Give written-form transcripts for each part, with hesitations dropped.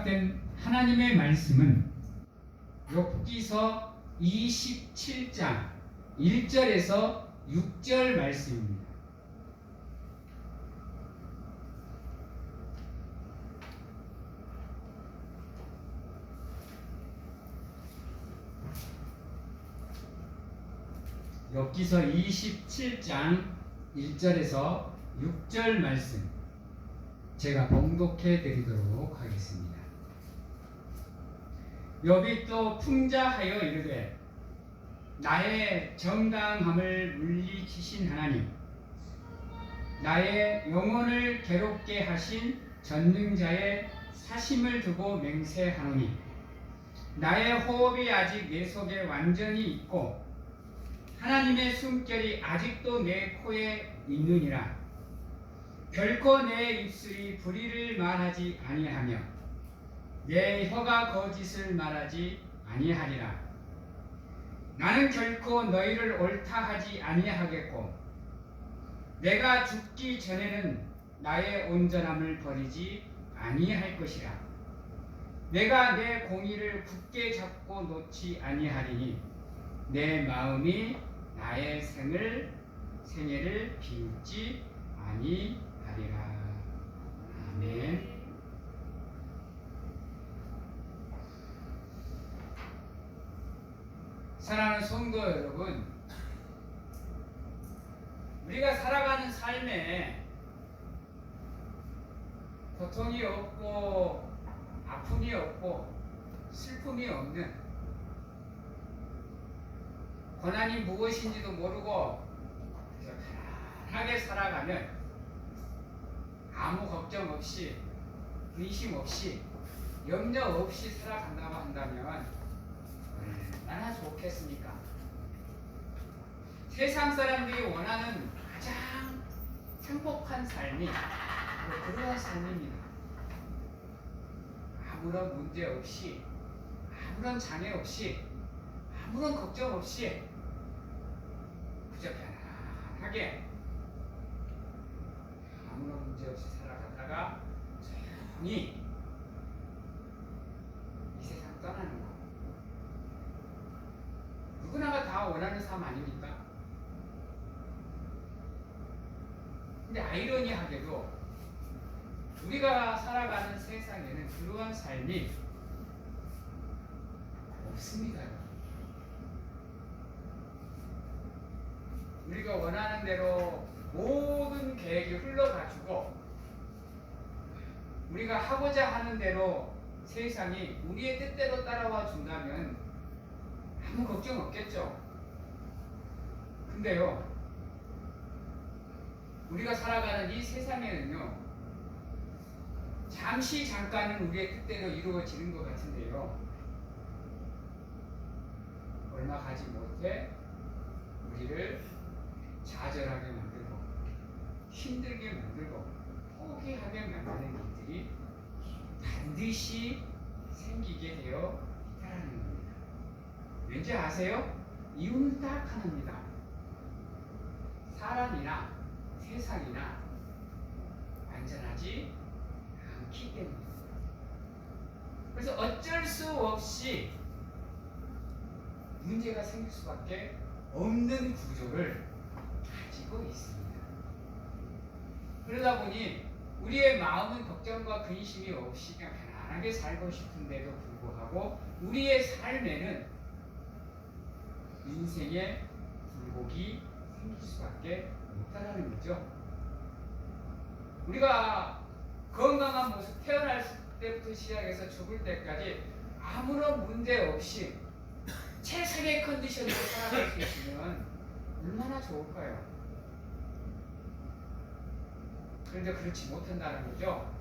허락된 하나님의 말씀은 욥기서 27장 1절에서 6절 말씀입니다. 욥기서 27장 1절에서 6절 말씀 제가 봉독해 드리도록 하겠습니다. 욥이 또 풍자하여 이르되 나의 정당함을 물리치신 하나님, 나의 영혼을 괴롭게 하신 전능자의 사심을 두고 맹세하노니 나의 호흡이 아직 내 속에 완전히 있고 하나님의 숨결이 아직도 내 코에 있느니라. 결코 내 입술이 불의를 말하지 아니하며 내 혀가 거짓을 말하지 아니하리라. 나는 결코 너희를 옳다 하지 아니하겠고 내가 죽기 전에는 나의 온전함을 버리지 아니할 것이라. 내가 내 공의를 굳게 잡고 놓지 아니하리니 내 마음이 나의 생애를 비웃지 아니하리라. 아멘. 사랑하는 성도 여러분, 우리가 살아가는 삶에 고통이 없고 아픔이 없고 슬픔이 없는, 고난이 무엇인지도 모르고 그저 편안하게 살아가면 아무 걱정 없이 근심 없이 염려 없이 살아간다고 한다면 얼마나 좋겠습니까? 세상 사람들이 원하는 가장 행복한 삶이 바로 그러한 삶입니다. 아무런 문제 없이, 아무런 장애 없이, 아무런 걱정 없이 그저 편안하게 아무런 문제 없이 살아가다가 조용히 이 세상 떠나는 것. 누구나가 다 원하는 삶 아닙니까? 근데 아이러니하게도 우리가 살아가는 세상에는 그러한 삶이 없습니다. 우리가 원하는 대로 모든 계획이 흘러가지고 우리가 하고자 하는 대로 세상이 우리의 뜻대로 따라와 준다면 아무 걱정 없겠죠. 근데요, 우리가 살아가는 이 세상에는요, 잠깐은 우리의 뜻대로 이루어지는 것 같은데요, 얼마 가지 못해 우리를 좌절하게 만들고 힘들게 만들고 포기하게 만드는 일들이 반드시 생기게 되어 있다는 겁니다. 왠지 아세요? 이유는 딱 하나입니다. 사람이나 세상이나 완전하지 않기 때문입니다. 그래서 어쩔 수 없이 문제가 생길 수밖에 없는 구조를 가지고 있습니다. 그러다 보니 우리의 마음은 걱정과 근심이 없이 그냥 편안하게 살고 싶은데도 불구하고 우리의 삶에는 인생의 굴곡이 생길 수밖에 없다는 거죠. 우리가 건강한 모습, 태어날 때부터 시작해서 죽을 때까지 아무런 문제 없이 최상의 컨디션으로 살아갈 수 있으면 얼마나 좋을까요? 그런데 그렇지 못한다는 거죠.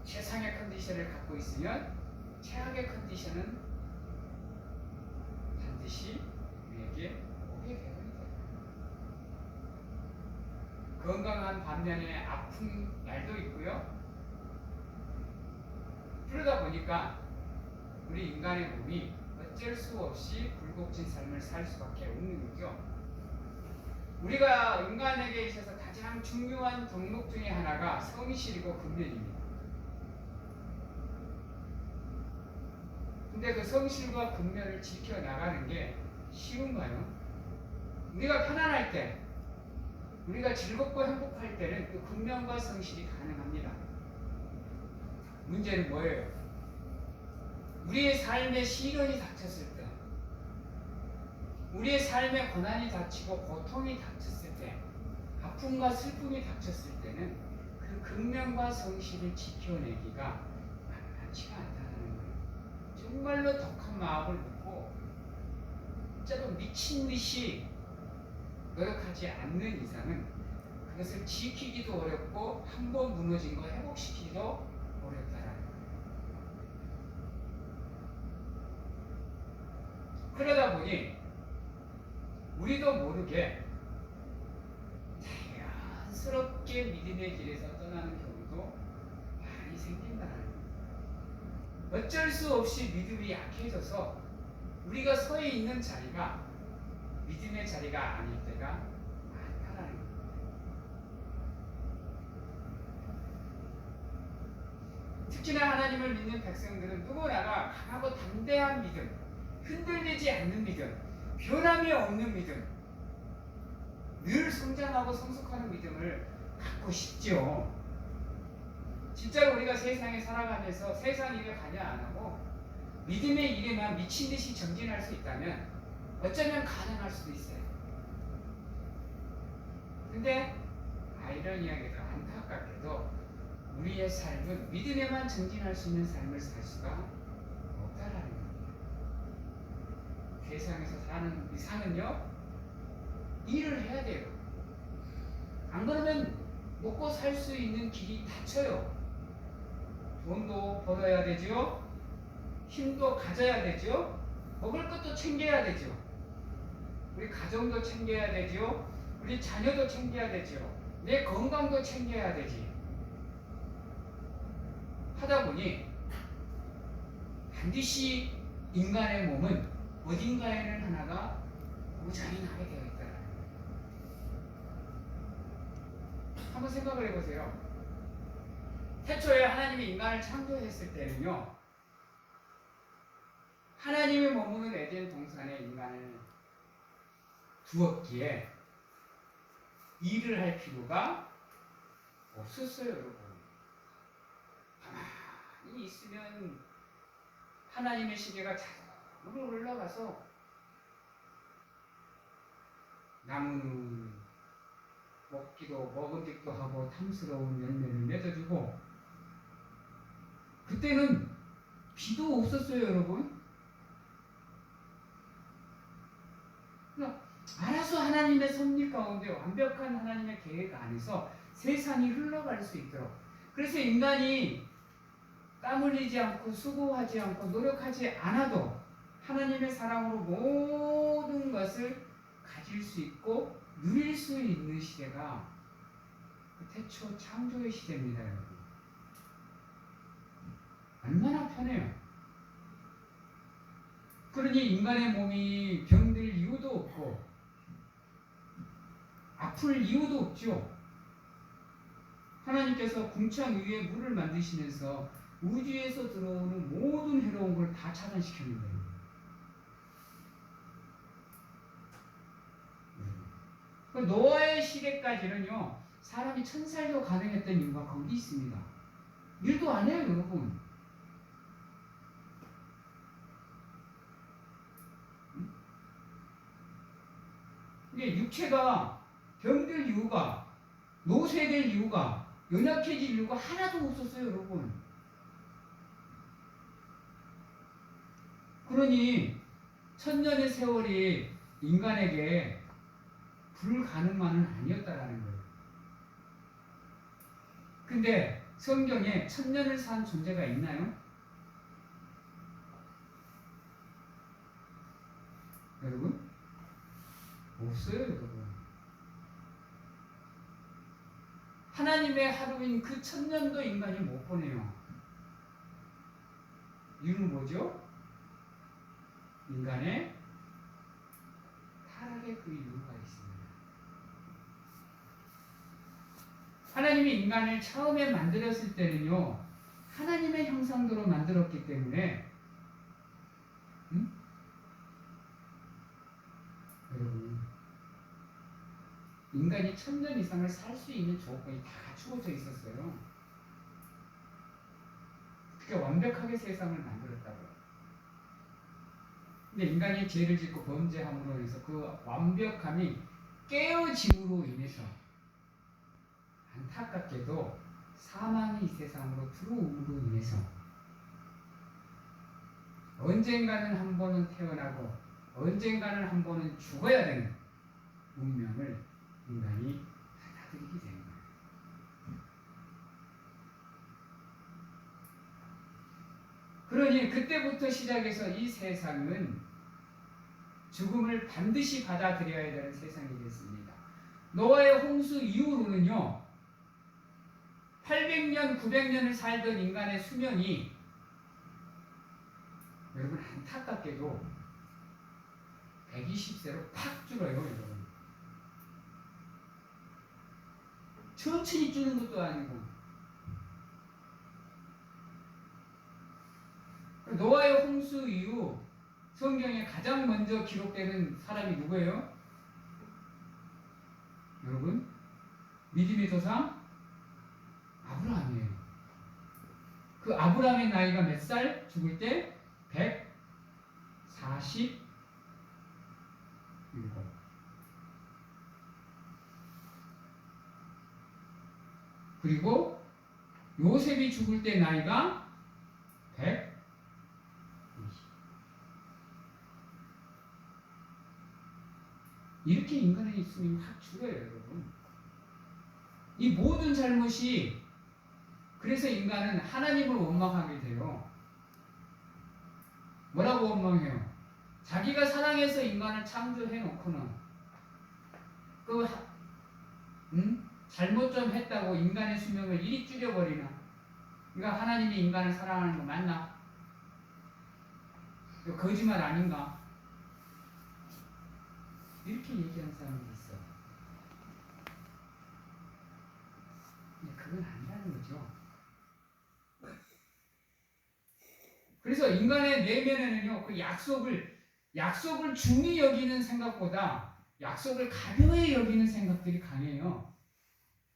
최상의 컨디션을 갖고 있으면 최악의 컨디션은 반드시 우리에게 오게 됩니다. 건강한 반면에 아픈 날도 있고요. 그러다 보니까 우리 인간의 몸이 어쩔 수 없이 굴곡진 삶을 살 수밖에 없는 거죠. 우리가 인간에게 있어서 가장 중요한 덕목 중에 하나가 성실이고 근면입니다. 근데 그 성실과 근면을 지켜나가는 게 쉬운가요? 우리가 편안할 때, 우리가 즐겁고 행복할 때는 그 근면과 성실이 가능합니다. 문제는 뭐예요? 우리의 삶에 시련이 닥쳤을 때, 우리의 삶에 고난이 닥치고 고통이 닥쳤을 때, 아픔과 슬픔이 닥쳤을 때는 그 근면과 성실을 지켜내기가 만만치가 않다는 거예요. 정말로 독한 마음을 먹고 진짜로 미친 듯이 노력하지 않는 이상은 그것을 지키기도 어렵고 한 번 무너진 거 회복시키기도 어렵다라는 거예요. 그러다 보니 우리도 모르게 자연스럽게 믿음의 길에서 떠나는 경우도 많이 생긴다는 거예요. 어쩔 수 없이 믿음이 약해져서 우리가 서 있는 자리가 믿음의 자리가 아닐 때가 많다는 거예요. 특히나 하나님을 믿는 백성들은 누구나가 강하고 담대한 믿음, 흔들리지 않는 믿음, 변함이 없는 믿음, 늘 성장하고 성숙하는 믿음을 갖고 싶죠. 진짜로 우리가 세상에 살아가면서 세상 일을 관여 안 하고 믿음의 일에만 미친 듯이 전진할 수 있다면 어쩌면 가능할 수도 있어요. 근데 아이러니하게도 안타깝게도 우리의 삶은 믿음에만 전진할 수 있는 삶을 살 수가 없다라는 겁니다. 세상에서 사는 이상은요, 일을 해야 돼요. 안 그러면 먹고 살 수 있는 길이 닫혀요. 돈도 벌어야 되죠. 힘도 가져야 되죠. 먹을 것도 챙겨야 되죠. 우리 가정도 챙겨야 되죠. 우리 자녀도 챙겨야 되죠. 내 건강도 챙겨야 되지. 하다 보니 반드시 인간의 몸은 어딘가에는 하나가 고장이 나게 되어 있다. 한번 생각을 해보세요. 태초에 하나님이 인간을 창조했을 때는요, 하나님이 머무는 에덴 동산에 인간을 두었기에 일을 할 필요가 없었어요, 여러분. 가만히 있으면 하나님의 시계가 자동으로 흘러가서 나무는 먹기도 먹음직도 하고 탐스러운 열매를 맺어주고, 그때는 비도 없었어요, 여러분. 알아서 하나님의 섭리 가운데 완벽한 하나님의 계획 안에서 세상이 흘러갈 수 있도록, 그래서 인간이 땀 흘리지 않고 수고하지 않고 노력하지 않아도 하나님의 사랑으로 모든 것을 가질 수 있고 누릴 수 있는 시대가 그 태초 창조의 시대입니다, 여러분. 얼마나 편해요. 그러니 인간의 몸이 병들 이유도 없고 아플 이유도 없죠. 하나님께서 궁창 위에 물을 만드시면서 우주에서 들어오는 모든 해로운 걸 다 차단시켰는데, 노아의 시대까지는요, 사람이 1000살도 가능했던 이유가 거기 있습니다. 일도 안 해요, 여러분. 이게 육체가 병들 이유가, 노쇠될 이유가, 연약해질 이유가 하나도 없었어요, 여러분. 그러니 1000년의 세월이 인간에게 불가능만은 아니었다라는 거예요. 근데 성경에 1000년을 산 존재가 있나요? 여러분? 없어요, 여러분. 하나님의 하루인 그 1000년도 인간이 못 보내요. 이유는 뭐죠? 인간의 타락의 그 이유가 있습니다. 하나님이 인간을 처음에 만들었을 때는요, 하나님의 형상대로 만들었기 때문에 인간이 1000년 이상을 살 수 있는 조건이 다 갖추어져 있었어요. 그러니까 완벽하게 세상을 만들었다고요. 근데 인간이 죄를 짓고 범죄함으로 해서 그 완벽함이 깨어짐으로 인해서 안타깝게도 사망이 이 세상으로 들어옴으로 인해서 언젠가는 한 번은 태어나고 언젠가는 한 번은 죽어야 되는 운명을 인간이 받아들이게 되는 거예요. 그러니 그때부터 시작해서 이 세상은 죽음을 반드시 받아들여야 되는 세상이 됐습니다. 노아의 홍수 이후로는요, 800년, 900년을 살던 인간의 수명이 여러분 안타깝게도 120세로 팍 줄어요, 여러분. 천천히 주는 것도 아니고. 노아의 홍수 이후 성경에 가장 먼저 기록되는 사람이 누구예요? 여러분, 믿음의 조상 아브라함이에요. 그 아브라함의 나이가 몇 살? 죽을 때 147. 그리고 요셉이 죽을 때 나이가 120. 이렇게 인간의 수명이 확 줄어요, 여러분. 이 모든 잘못이 그래서 인간은 하나님을 원망하게 돼요. 뭐라고 원망해요? 자기가 사랑해서 인간을 창조해 놓고는 잘못 좀 했다고 인간의 수명을 이리 줄여버리나? 그러니까 하나님이 인간을 사랑하는 거 맞나? 이거 거짓말 아닌가? 이렇게 얘기하는 사람이 있어. 근데 그건 아니라는 거죠. 그래서 인간의 내면에는요, 그 약속을 중히 여기는 생각보다 약속을 가벼이 여기는 생각들이 강해요.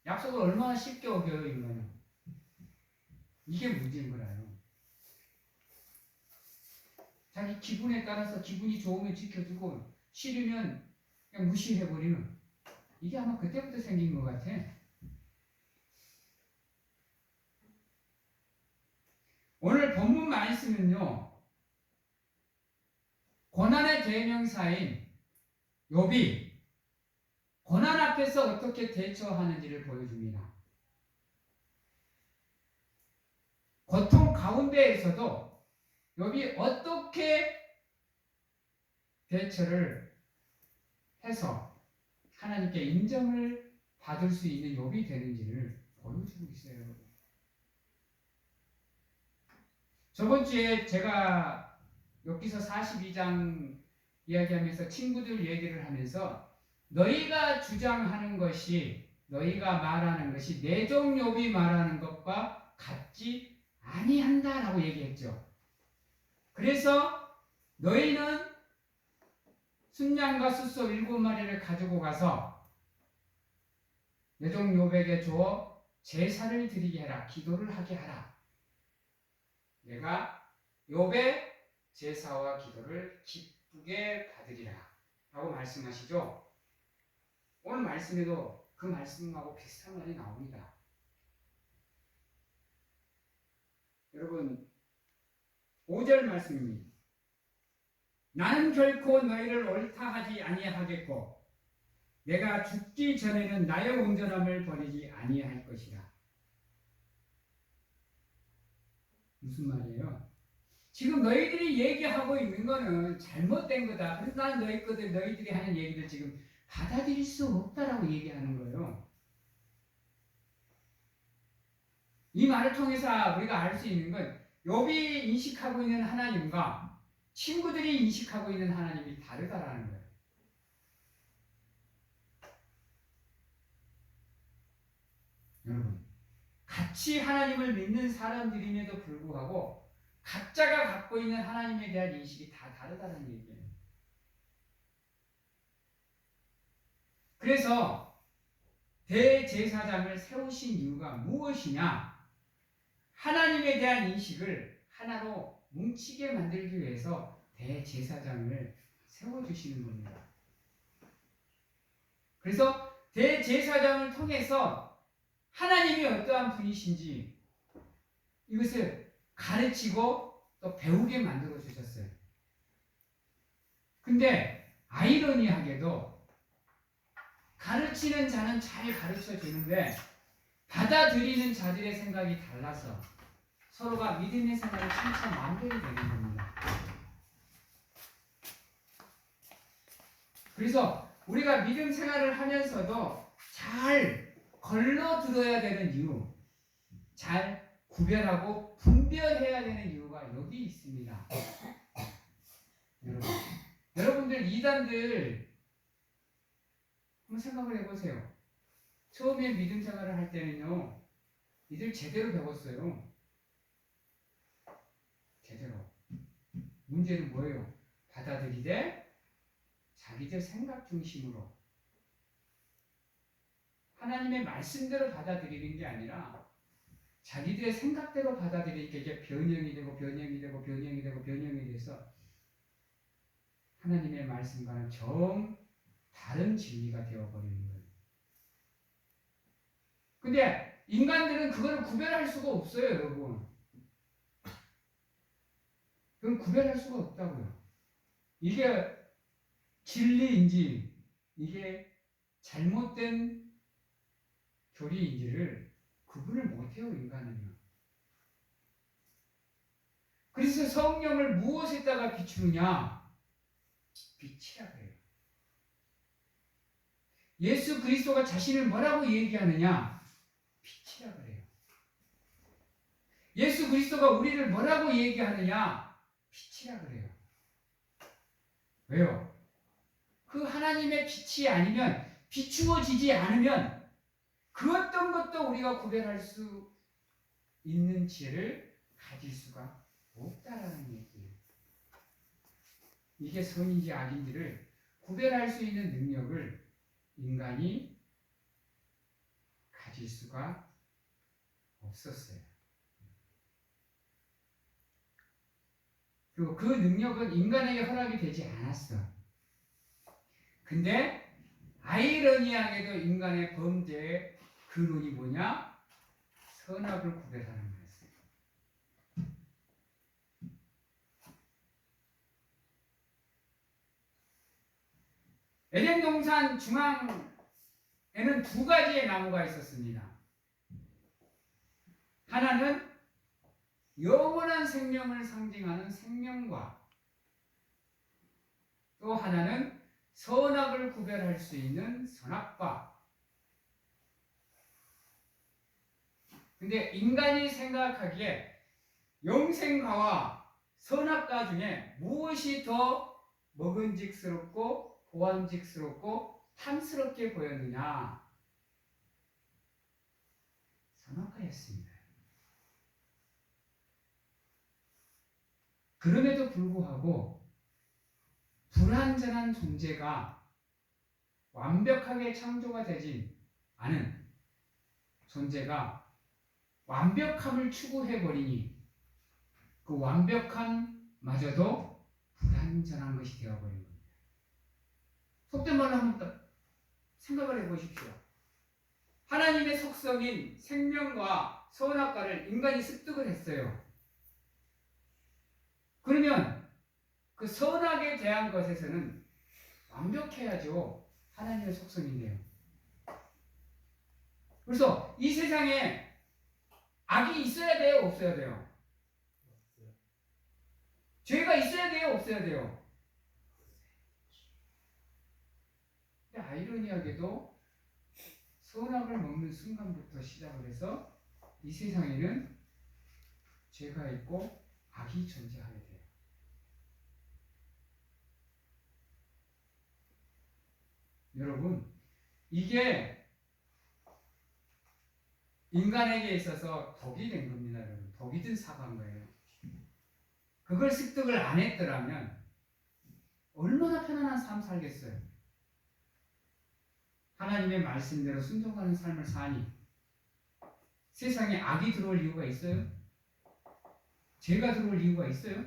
약속을 얼마나 쉽게 어겨요, 인간은. 이게 문제인 거라요. 자기 기분에 따라서 기분이 좋으면 지켜주고 싫으면 그냥 무시해버리는, 이게 아마 그때부터 생긴 것 같아. 오늘 본문 말씀은요, 고난의 대명사인 욥이 고난 앞에서 어떻게 대처하는지를 보여줍니다. 고통 가운데에서도 욥이 어떻게 대처를 해서 하나님께 인정을 받을 수 있는 욥이 되는지를 보여주고 있어요. 저번 주에 제가 욥기서 42장 이야기하면서 친구들 얘기를 하면서 너희가 주장하는 것이, 너희가 말하는 것이 내 종 욥이 말하는 것과 같지 아니한다라고 얘기했죠. 그래서 너희는 순양과 숫소 7마리를 가지고 가서 내 종 욥에게 주어 제사를 드리게 해라. 기도를 하게 하라. 내가 욥의 제사와 기도를 기쁘게 받으리라 라고 말씀하시죠. 오늘 말씀에도 그 말씀하고 비슷한 말이 나옵니다. 여러분, 5절 말씀입니다. 나는 결코 너희를 옳다 하지 아니하겠고 내가 죽기 전에는 나의 온전함을 버리지 아니할 것이라. 무슨 말이에요? 지금 너희들이 얘기하고 있는 거는 잘못된 거다. 그래서 난 너희들이 하는 얘기를 지금 받아들일 수 없다라고 얘기하는 거예요. 이 말을 통해서 우리가 알 수 있는 건 욥이 인식하고 있는 하나님과 친구들이 인식하고 있는 하나님이 다르다라는 거예요. 여러분, 같이 하나님을 믿는 사람들임에도 불구하고 각자가 갖고 있는 하나님에 대한 인식이 다 다르다는 얘기예요. 그래서 대제사장을 세우신 이유가 무엇이냐? 하나님에 대한 인식을 하나로 뭉치게 만들기 위해서 대제사장을 세워주시는 겁니다. 그래서 대제사장을 통해서 하나님이 어떠한 분이신지 이것을 가르치고 또 배우게 만들어 주셨어요. 근데 아이러니하게도 가르치는 자는 잘 가르쳐 주는데 받아들이는 자들의 생각이 달라서 서로가 믿음의 생활을 천차만별이 되는 겁니다. 그래서 우리가 믿음 생활을 하면서도 잘 걸러 들어야 되는 이유, 잘 구별하고 분별해야 되는 이유가 여기 있습니다. 여러분들 이단들 한번 생각을 해보세요. 처음에 믿음 생활을 할 때는요, 이들 제대로 배웠어요. 제대로. 문제는 뭐예요? 받아들이되 자기들 생각 중심으로 하나님의 말씀대로 받아들이는 게 아니라 자기들의 생각대로 받아들이니까 이게 변형이 되고 변형이 되고 변형이 되고 변형이 돼서 하나님의 말씀과는 정 다른 진리가 되어버리는 거예요. 근데 인간들은 그거를 구별할 수가 없어요, 여러분. 그건 구별할 수가 없다고요. 이게 진리인지 이게 잘못된 교리인지를 구분을 못해요, 인간은요. 그래서 성령을 무엇에다가 비추느냐? 빛이라 그래요. 예수 그리스도가 자신을 뭐라고 얘기하느냐? 빛이라 그래요. 예수 그리스도가 우리를 뭐라고 얘기하느냐? 빛이라 그래요. 왜요? 그 하나님의 빛이 아니면, 비추어지지 않으면 그 어떤 것도 우리가 구별할 수 있는 지혜를 가질 수가 없다라는 얘기예요. 이게 선인지 악인지를 구별할 수 있는 능력을 인간이 가질 수가 없었어요. 그리고 그 능력은 인간에게 허락이 되지 않았어. 근데 아이러니하게도 인간의 범죄의 근원이 뭐냐? 선악을 구별하는 거였어요. 에덴 동산 중앙에는 두 가지의 나무가 있었습니다. 하나는 영원한 생명을 상징하는 생명과 또 하나는 선악을 구별할 수 있는 선악과. 근데 인간이 생각하기에 영생과와 선악과 중에 무엇이 더 먹은직스럽고 보암직스럽고 탐스럽게 보였느냐? 선악과였습니다. 그럼에도 불구하고 불완전한 존재가 완벽하게 창조가 되지 않은 존재가 완벽함을 추구해버리니 그 완벽함마저도 불완전한 것이 되어버린 겁니다. 속된 말로 한번 생각을 해보십시오. 하나님의 속성인 생명과 선악과를 인간이 습득을 했어요. 그러면 그 선악에 대한 것에서는 완벽해야죠. 하나님의 속성인데요. 그래서 이 세상에 악이 있어야 돼요? 없어야 돼요? 죄가 있어야 돼요? 없어야 돼요? 근데 아이러니하게도 선악을 먹는 순간부터 시작을 해서 이 세상에는 죄가 있고 악이 존재하게 돼요. 여러분, 이게 인간에게 있어서 덕이 된 겁니다. 여러분. 덕이 든 사과인 거예요. 그걸 습득을 안 했더라면 얼마나 편안한 삶 살겠어요. 하나님의 말씀대로 순종하는 삶을 사니 세상에 악이 들어올 이유가 있어요? 죄가 들어올 이유가 있어요?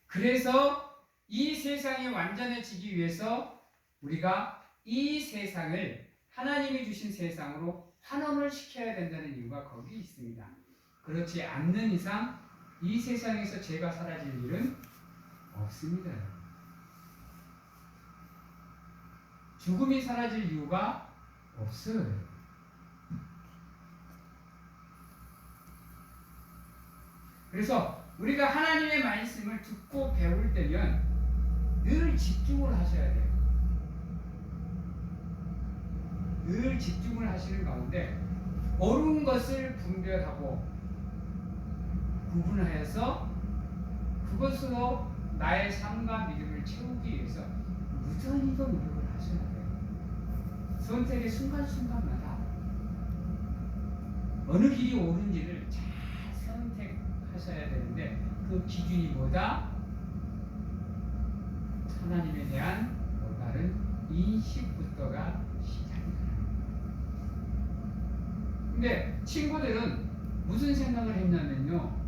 그래서 이 세상이 완전해지기 위해서 우리가 이 세상을 하나님이 주신 세상으로 환원을 시켜야 된다는 이유가 거기 있습니다. 그렇지 않는 이상 이 세상에서 죄가 사라질 일은 없습니다. 죽음이 사라질 이유가 없어요. 그래서 우리가 하나님의 말씀을 듣고 배울 때면 늘 집중을 하셔야 돼요. 늘 집중을 하시는 가운데 옳은 것을 분별하고 구분하여서 그것으로 나의 삶과 믿음을 채우기 위해서 무전히도 노력을 하셔야 돼요. 선택의 순간순간마다 어느 길이 옳은지를 잘 선택하셔야 되는데 그 기준이 뭐다? 하나님에 대한 올바른 인식부터가 시작입니다. 근데 친구들은 무슨 생각을 했냐면요.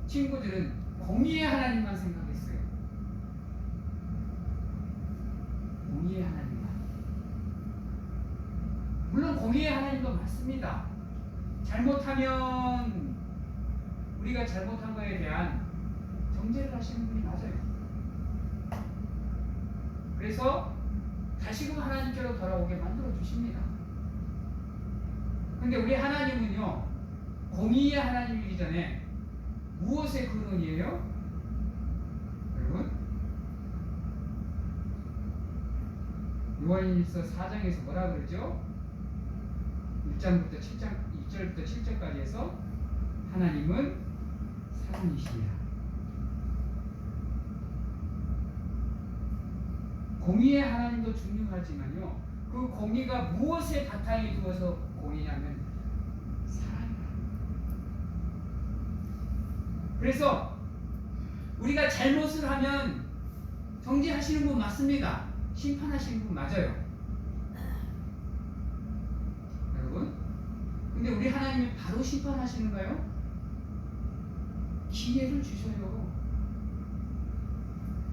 친구들은 공의의 하나님만 생각했어요. 공의의 하나님만. 물론 공의의 하나님도 맞습니다. 잘못하면 우리가 잘못한 거에 대한 정죄를 하시는 분이 맞아요. 그래서 다시금 하나님께로 돌아오게 만들어 주십니다. 근데 우리 하나님은요, 공의의 하나님이기 전에 무엇의 근원이에요? 여러분? 요한일서 4장에서 뭐라 그러죠? 1절부터 7절까지 해서 하나님은 사랑이시니라. 공의의 하나님도 중요하지만요, 그 공의가 무엇에 바탕에 두어서 공의냐면 사랑이다. 그래서 우리가 잘못을 하면 정죄하시는 분 맞습니다. 심판하시는 분 맞아요. 여러분, 근데 우리 하나님이 바로 심판하시는가요? 기회를 주셔요.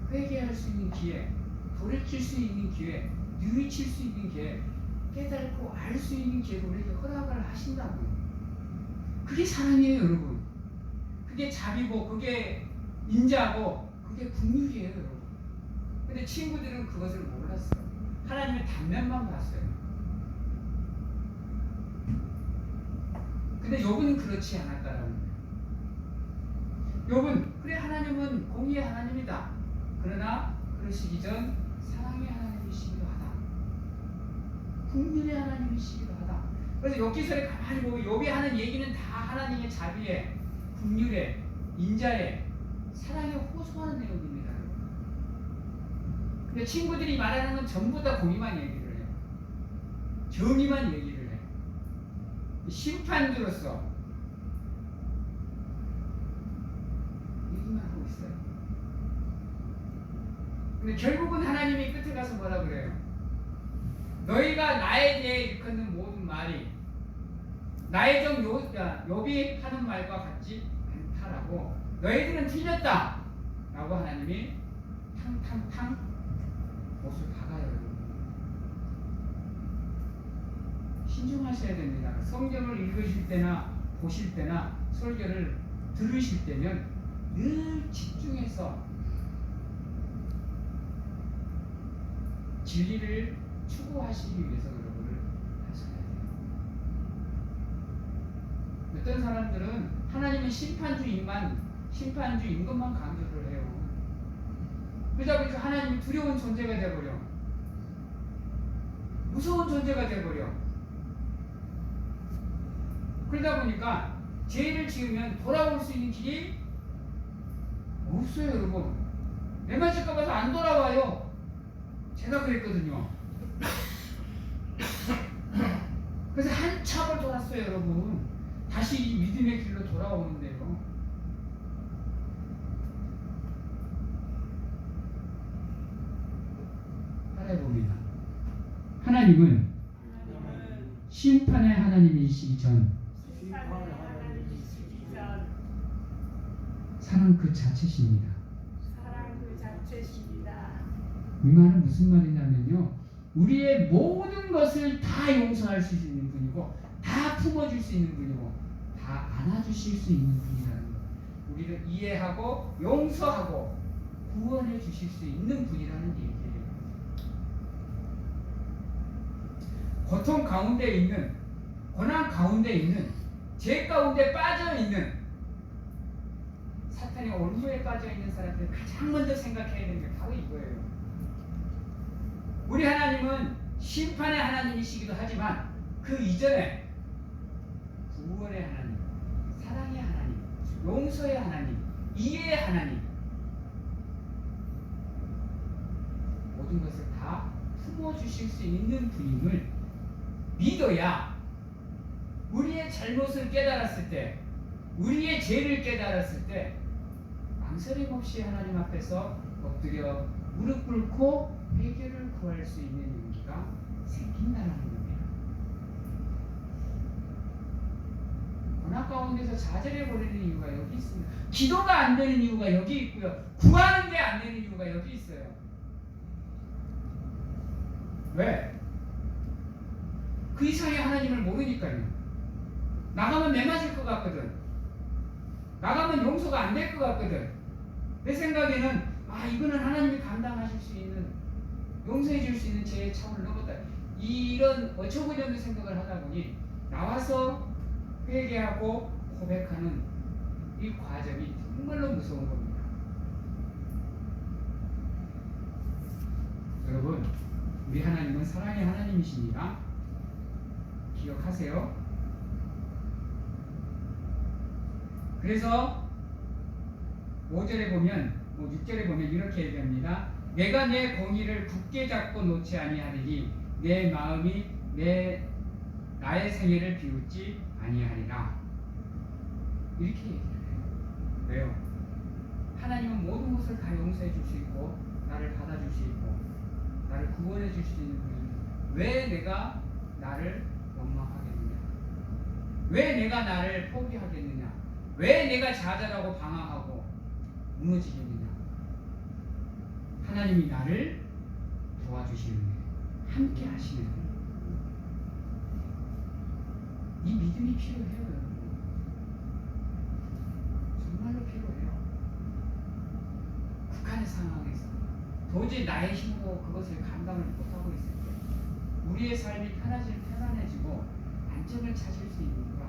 회개할 수 있는 기회, 돌이킬 수 있는 기회, 뉘우칠 수 있는 기회, 깨닫고 알 수 있는 기회를 우리에게 허락을 하신다고요. 그게 사랑이에요, 여러분. 그게 자비고, 그게 인자고, 그게 긍휼이에요, 여러분. 근데 친구들은 그것을 몰랐어요. 하나님의 단면만 봤어요. 근데 욥은 그렇지 않았다라는 거예요. 욥은 그래 하나님은 공의의 하나님이다. 그러나 그러시기 전 사랑의 하나님이시기도 하다. 긍휼의 하나님이시기도 하다. 그래서 욥기서를 가만히 보면 욥이 하는 얘기는 다 하나님의 자비에, 긍휼에, 인자에, 사랑에 호소하는 내용입니다. 근데 친구들이 말하는 건 전부 다 공의만 얘기를 해요. 정의만 얘기를 해요. 심판주로서 얘기만 하고 있어요. 근데 결국은 하나님이 끝에 가서 뭐라 그래요? 너희가 나에 대해 일컫는 모든 말이 나의 종 욥이 하는 말과 같지 않다라고, 너희들은 틀렸다 라고 하나님이 탕탕탕 못을 박아요. 신중하셔야 됩니다. 성경을 읽으실 때나 보실 때나 설교를 들으실 때면 늘 집중해서 진리를 추구하시기 위해서 노력을 하셔야 돼요. 어떤 사람들은 하나님은 심판주인 것만 강조를 해요. 그러다 보니까 하나님이 두려운 존재가 되어버려. 무서운 존재가 되어버려. 그러다 보니까 죄를 지으면 돌아올 수 있는 길이 없어요, 여러분. 내 맞을까 봐서 안 돌아와요. 제가 그랬거든요. 그래서 한참을 돌았어요, 여러분. 다시 이 믿음의 길로 돌아오는데요. 하나님은 심판의 하나님이시기 전 사랑 그 자체십니다. 이 말은 무슨 말이냐면요, 우리의 모든 것을 다 용서할 수 있는 분이고, 다 품어줄 수 있는 분이고, 다 안아주실 수 있는 분이라는 것, 우리를 이해하고 용서하고 구원해 주실 수 있는 분이라는 얘기예요. 고통 가운데 있는, 고난 가운데 있는, 죄 가운데 빠져 있는, 사탄의 올무에 빠져 있는 사람들 가장 먼저 생각해야 되는 게 바로 이거예요. 우리 하나님은 심판의 하나님이시기도 하지만 그 이전에 구원의 하나님, 사랑의 하나님, 용서의 하나님, 이해의 하나님, 모든 것을 다 품어주실 수 있는 분임을 믿어야 우리의 잘못을 깨달았을 때, 우리의 죄를 깨달았을 때 망설임 없이 하나님 앞에서 엎드려 무릎 꿇고 회개를 구할 수 있는 용기가 생긴다는 겁니다. 고난 가운데서 좌절해버리는 이유가 여기 있습니다. 기도가 안 되는 이유가 여기 있고요. 구하는 게 안 되는 이유가 여기 있어요. 왜? 그 이상의 하나님을 모르니까요. 나가면 매 맞을 것 같거든. 나가면 용서가 안 될 것 같거든. 내 생각에는 이거는 하나님이 감당하실 수 있는, 용서해 줄 수 있는 죄의 차원을 넘었다. 이런 어처구니없는 생각을 하다 보니 나와서 회개하고 고백하는 이 과정이 정말로 무서운 겁니다. 여러분, 우리 하나님은 사랑의 하나님이십니다. 기억하세요. 그래서 5절에 보면, 6절에 보면 이렇게 얘기합니다. 내가 내 공의를 굳게 잡고 놓지 아니하리니 내 마음이 나의 생애를 비웃지 아니하리라. 이렇게 얘기를 해요. 왜요? 하나님은 모든 것을 다 용서해 줄 수 있고, 나를 받아줄 수 있고, 나를 구원해 줄 수 있는 분인데 왜 내가 나를 원망하겠느냐? 왜 내가 나를 포기하겠느냐? 왜 내가 좌절하고 방황하고 무너지겠느냐? 하나님이 나를 도와주시는 거예요. 함께 하시는 거예요. 이 믿음이 필요해요, 여러분. 정말로 필요해요. 극한의 상황에서 도저히 나의 힘으로 그것을 감당을 못하고 있을 때 우리의 삶이 편안해지고 안정을 찾을 수 있는 건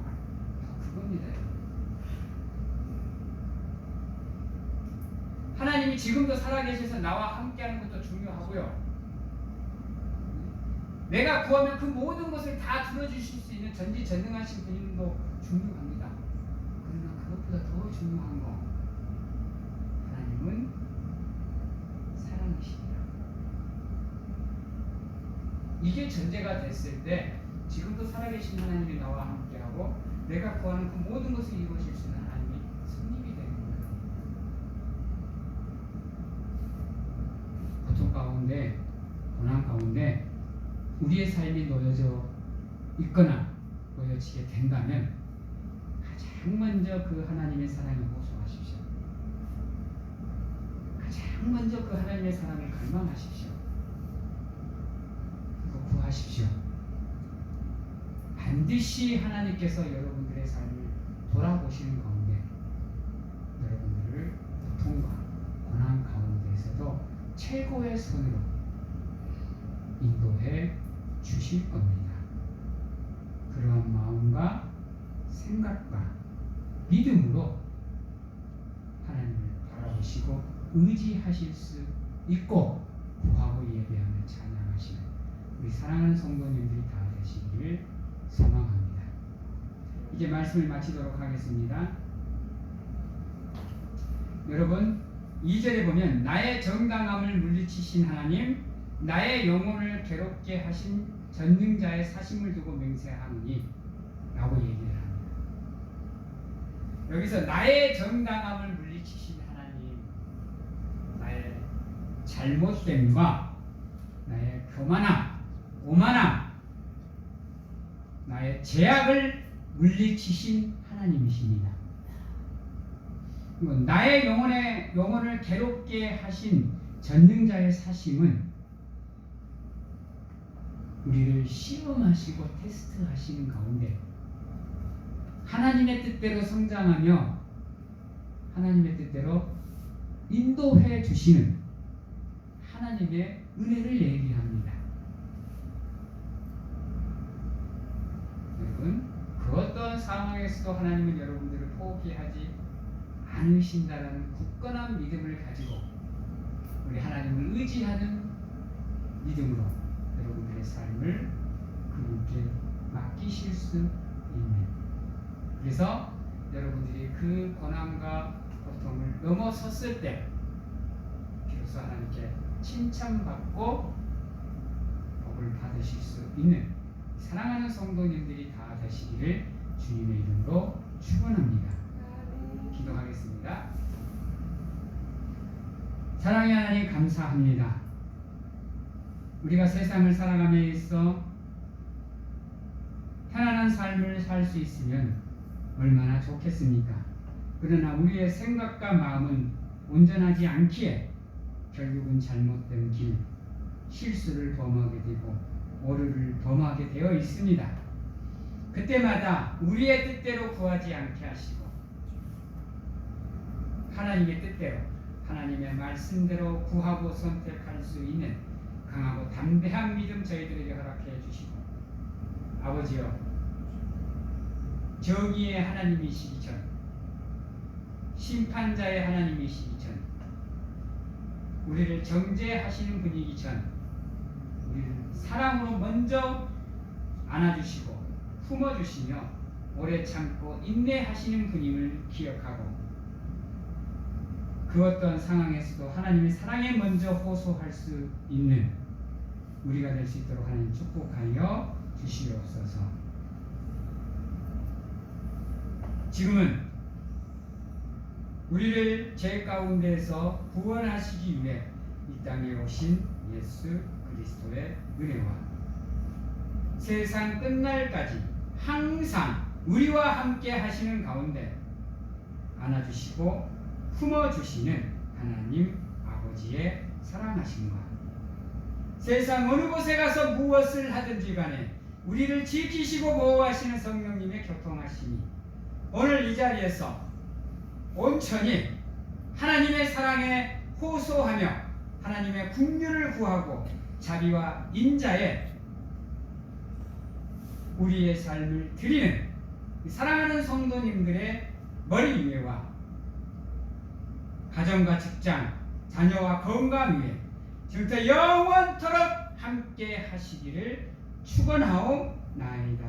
그겁니다. 하나님이 지금도 살아계셔서 나와 함께하는 것도 중요하고요. 내가 구하면 그 모든 것을 다 들어주실 수 있는 전지전능하신 분님도 중요합니다. 그러나 그것보다 더 중요한 거, 하나님은 사랑이십니다. 이게 전제가 됐을 때 지금도 살아계신 하나님이 나와 함께하고 내가 구하는 그 모든 것을 이루어질 수 있는 하나님이 성립이 되는 거예요. 고통 가운데, 고난 가운데 우리의 삶이 놓여져 있거나 놓여지게 된다면 가장 먼저 그 하나님의 사랑을 호소하십시오. 가장 먼저 그 하나님의 사랑을 갈망하십시오. 그리고 구하십시오. 반드시 하나님께서 여러분들의 삶을 돌아보시는 가운데 여러분들을 고통과 고난 가운데에서도 최고의 선으로 인도해 주실 겁니다. 그러한 마음과 생각과 믿음으로 하나님을 바라보시고 의지하실 수 있고 구하고 예배하며 찬양하시는 우리 사랑하는 성도님들이 다 되시기를 소망합니다. 이제 말씀을 마치도록 하겠습니다. 여러분, 2절에 보면 나의 정당함을 물리치신 하나님, 나의 영혼을 괴롭게 하신 전능자의 사심을 두고 맹세하노니 라고 얘기를 합니다. 여기서 나의 정당함을 물리치신 하나님, 나의 잘못됨과 나의 교만함, 오만함, 나의 죄악을 물리치신 하나님이십니다. 나의 영혼을 괴롭게 하신 전능자의 사심은 우리를 시험하시고 테스트하시는 가운데 하나님의 뜻대로 성장하며 하나님의 뜻대로 인도해 주시는 하나님의 은혜를 얘기합니다. 여러분, 그 어떤 상황에서도 하나님은 여러분들을 포기하지 않으신다라는 굳건한 믿음을 가지고 우리 하나님을 의지하는 믿음으로 여러분들의 삶을 그분께 맡기실 수 있는, 그래서 여러분들이 그 고난과 고통을 넘어섰을 때 비로소 하나님께 칭찬받고 복을 받으실 수 있는 사랑하는 성도님들이 다 되시기를 주님의 이름으로 축원합니다. 기도하겠습니다. 사랑의 하나님, 감사합니다. 우리가 세상을 살아감에 있어 편안한 삶을 살 수 있으면 얼마나 좋겠습니까? 그러나 우리의 생각과 마음은 온전하지 않기에 결국은 잘못된 길, 실수를 범하게 되고 오류를 범하게 되어 있습니다. 그때마다 우리의 뜻대로 구하지 않게 하시고 하나님의 뜻대로, 하나님의 말씀대로 구하고 선택할 수 있는 강하고 담대한 믿음 저희들에게 허락해 주시고, 아버지여, 정의의 하나님이시기 전, 심판자의 하나님이시기 전, 우리를 정죄하시는 분이기 전 우리를 사랑으로 먼저 안아주시고 품어주시며 오래 참고 인내하시는 분임을 기억하고 그 어떤 상황에서도 하나님의 사랑에 먼저 호소할 수 있는 우리가 될 수 있도록 하나님 축복하여 주시옵소서. 지금은 우리를 죄 가운데에서 구원하시기 위해 이 땅에 오신 예수 그리스도의 은혜와 세상 끝날까지 항상 우리와 함께 하시는 가운데 안아주시고 품어주시는 하나님 아버지의 사랑하심과 세상 어느 곳에 가서 무엇을 하든지 간에 우리를 지키시고 보호하시는 성령님의 교통하심이 오늘 이 자리에서 온전히 하나님의 사랑에 호소하며 하나님의 긍휼을 구하고 자비와 인자에 우리의 삶을 드리는 사랑하는 성도님들의 머리 위에와 가정과 직장, 자녀와 건강 위에 지금부터 영원토록 함께 하시기를 축원하옵나이다.